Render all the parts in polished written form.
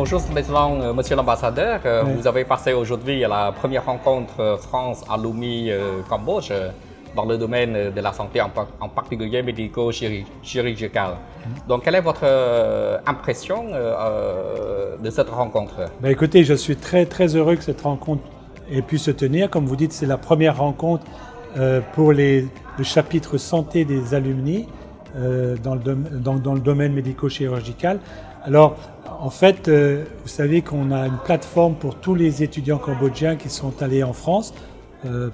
bonjour, monsieur l'ambassadeur. Oui. Vous avez passé aujourd'hui la première rencontre France à Lomé, Cambodge, dans le domaine de la santé, en particulier médico-chirurgicale. Donc, quelle est votre impression de cette rencontre? Ben écoutez, je suis très heureux que cette rencontre ait pu se tenir. Comme vous dites, c'est la première rencontre pour le chapitre santé des alumni dans le domaine médico-chirurgical. Alors, en fait, vous savez qu'on a une plateforme pour tous les étudiants cambodgiens qui sont allés en France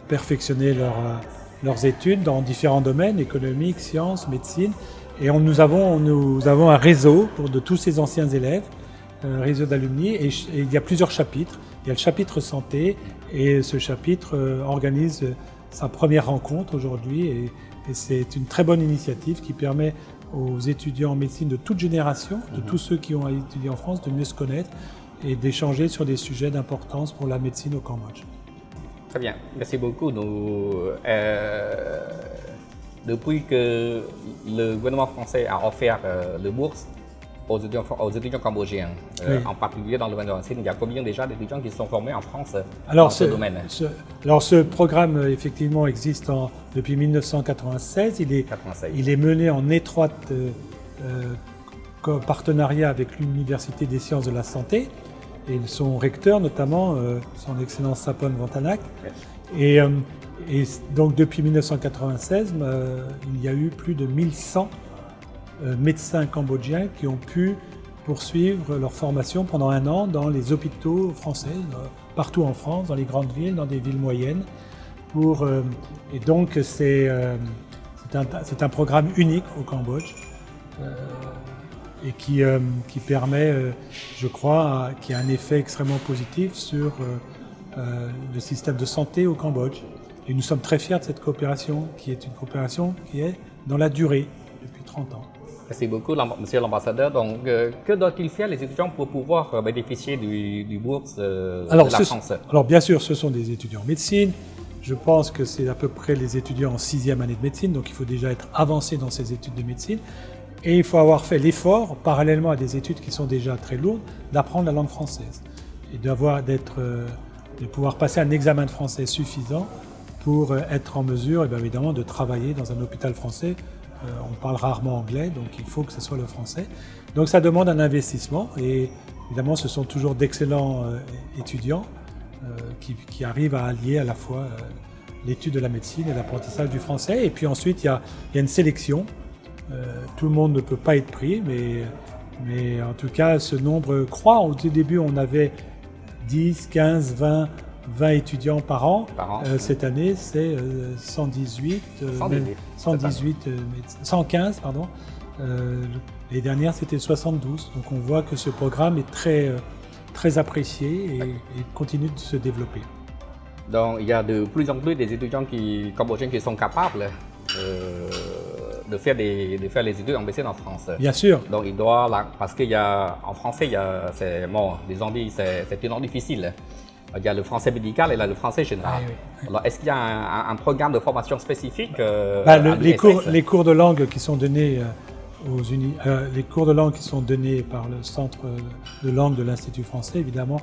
perfectionner leurs études dans différents domaines, économique, sciences, médecine. Et nous avons un réseau de tous ces anciens élèves, un réseau d'alumni, et il y a plusieurs chapitres. Il y a le chapitre santé, et ce chapitre organise sa première rencontre aujourd'hui, et c'est une très bonne initiative qui permet aux étudiants en médecine de toute génération, de tous ceux qui ont étudié en France, de mieux se connaître et d'échanger sur des sujets d'importance pour la médecine au Cambodge. Très bien, merci beaucoup. Depuis que le gouvernement français a offert le bourse aux étudiants cambodgiens, Oui. en particulier dans le domaine de la médecine, il y a combien déjà d'étudiants qui se sont formés en France dans Alors, ce domaine? Ce programme, effectivement, existe depuis 1996. Il est mené en étroite partenariat avec l'Université des sciences de la santé et son recteur, notamment, son Excellence Sapon Vantanak. Et donc, depuis 1996, il y a eu plus de 1100 médecins cambodgiens qui ont pu poursuivre leur formation pendant un an dans les hôpitaux français, partout en France, dans les grandes villes, dans des villes moyennes. Et donc c'est un programme unique au Cambodge et qui permet, je crois, qui a un effet extrêmement positif sur le système de santé au Cambodge. Et nous sommes très fiers de cette coopération, qui est une coopération qui est dans la durée, depuis 30 ans. Merci beaucoup, monsieur l'ambassadeur. Donc, que doivent-ils faire les étudiants pour pouvoir bénéficier du bourse de la France? Alors, bien sûr, ce sont des étudiants en médecine. Je pense que c'est à peu près les étudiants en 6e année de médecine, donc il faut déjà être avancé dans ces études de médecine. Et il faut avoir fait l'effort, parallèlement à des études qui sont déjà très lourdes, d'apprendre la langue française et de pouvoir passer un examen de français suffisant pour être en mesure, évidemment, de travailler dans un hôpital français. On parle rarement anglais, donc il faut que ce soit le français. Donc ça demande un investissement et évidemment ce sont toujours d'excellents étudiants qui arrivent à allier à la fois l'étude de la médecine et l'apprentissage du français. Et puis ensuite il y a une sélection. Tout le monde ne peut pas être pris, mais en tout cas ce nombre croît. Au début on avait 10, 15, 20 étudiants par an. Cette année, c'est 115, pardon. L'année dernière, c'était 72. Donc on voit que ce programme est très apprécié et continue de se développer. Donc il y a de plus en plus des étudiants cambodgiens qui sont capables de faire les études en médecine en France. Bien sûr. Donc parce qu'en français, c'est une langue difficile. Il y a le français médical et là, le français général. Oui. Alors, est-ce qu'il y a un programme de formation spécifique les cours de langue qui sont donnés les cours de langue qui sont donnés par le Centre de langue de l'Institut français, évidemment,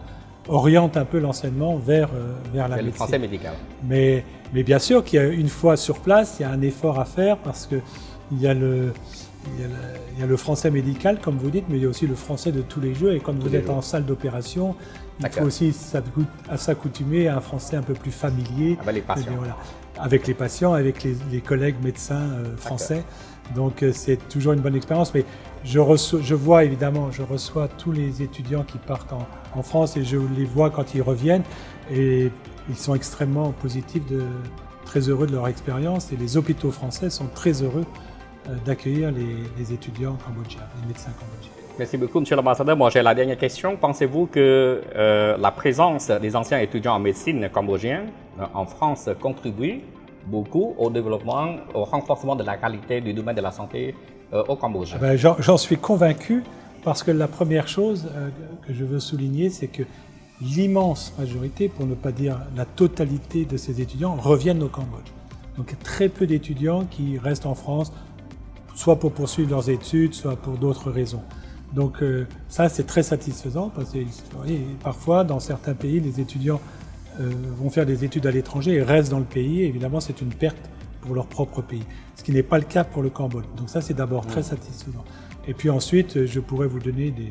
orientent un peu l'enseignement vers la médecine. Le français médical. Mais bien sûr qu'il y a une fois sur place, il y a un effort à faire parce que il y a le français médical, comme vous dites, mais il y a aussi le français de tous les jours. Et quand vous êtes en salle d'opération, il faut aussi s'accoutumer à un français un peu plus familier. Avec les patients. Avec les patients, avec les collègues médecins français. Donc c'est toujours une bonne expérience. Mais je reçois tous les étudiants qui partent en France et je les vois quand ils reviennent. Et ils sont extrêmement positifs, très heureux de leur expérience. Et les hôpitaux français sont très heureux d'accueillir les étudiants cambodgiens, les médecins cambodgiens. Merci beaucoup, monsieur l'ambassadeur. Moi, j'ai la dernière question. Pensez-vous que la présence des anciens étudiants en médecine cambodgiens en France contribue beaucoup au développement, au renforcement de la qualité du domaine de la santé au Cambodge? J'en suis convaincu parce que la première chose que je veux souligner, c'est que l'immense majorité, pour ne pas dire la totalité de ces étudiants, reviennent au Cambodge. Donc très peu d'étudiants qui restent en France, soit pour poursuivre leurs études, soit pour d'autres raisons. Donc ça, c'est très satisfaisant parce que vous voyez, parfois, dans certains pays, les étudiants vont faire des études à l'étranger et restent dans le pays. Évidemment, c'est une perte pour leur propre pays, ce qui n'est pas le cas pour le Cambodge. Donc ça, c'est d'abord très satisfaisant. Et puis ensuite, je pourrais vous donner des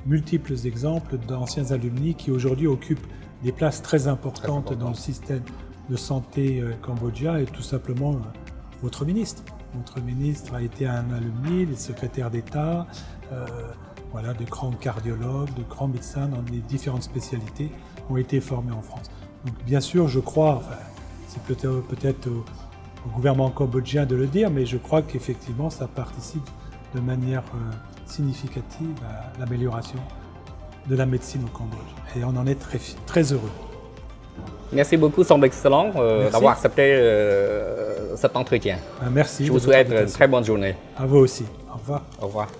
multiples exemples d'anciens alumni qui aujourd'hui occupent des places très importantes dans le système de santé cambodgien et tout simplement votre ministre. Votre ministre a été un alumni, les secrétaires d'État, voilà, de grands cardiologues, de grands médecins dans les différentes spécialités ont été formés en France. Donc bien sûr, je crois, enfin, c'est peut-être au gouvernement cambodgien de le dire, mais je crois qu'effectivement ça participe de manière significative à l'amélioration de la médecine au Cambodge. Et on en est très heureux. Merci beaucoup, Son Excellence, d'avoir accepté cet entretien. Merci. Je vous souhaite une très bonne journée. À vous aussi. Au revoir. Au revoir.